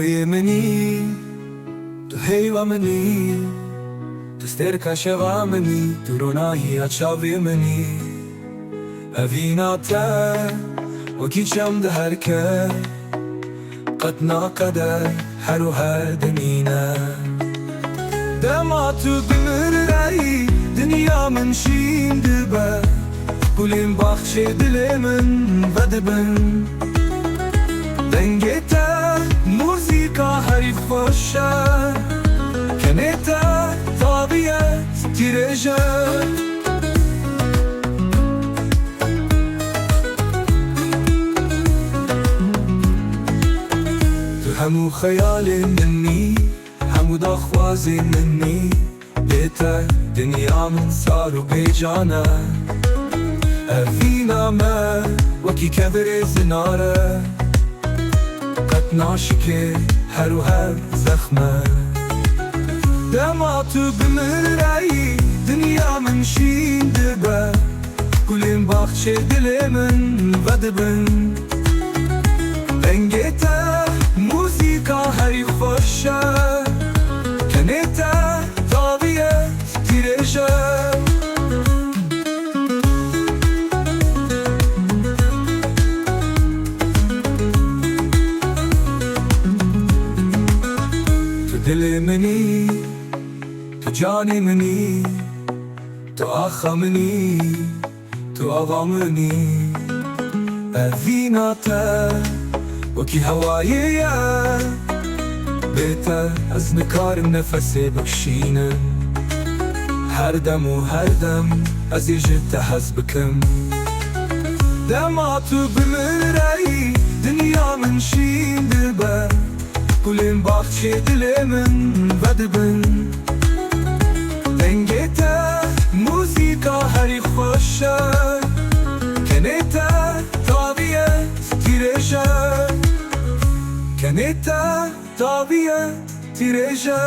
توی منی، تو هیوا منی، تو سترکا شوا منی، تو رونایی اچاوی منی. اویناتا وکی چم ده هرکه قد ناقده هر و هر دمینه. دما تو بمر رایی دنیا من شین دبه، گلیم باخچه دل من و دبن. دنگتا موزیکا هری خوشه، کنتا طبیعت تیرجه. همو خیال منی، همو داخواز منی، بهتر دنیا من سار و بیجانه. اوینا ما وکی کبر زناره، قد ناشکه هر و هر زخمه. دما تو بمرایی دنیا من شین دبه، گلیم باخچه دل من و دبن. رنگتا موزیکا هری خوشه، کنتا طبیعت تیرجه. تو دل منی، تو جان منی، تو آخا منی، تو آقا منی. اویناتا وکی هواییه، بهتر از نکارم نفسی بکشینم. هر دم و هر دم از یه جد حز بکم. دما تو بمرایی دنیا من شین دبه، گلیم باخچه دل من و دبن. دنگتا موزیکا هری خوشه، کنتا طبیعت تیرجه. کنتا طبیعت تیرجه.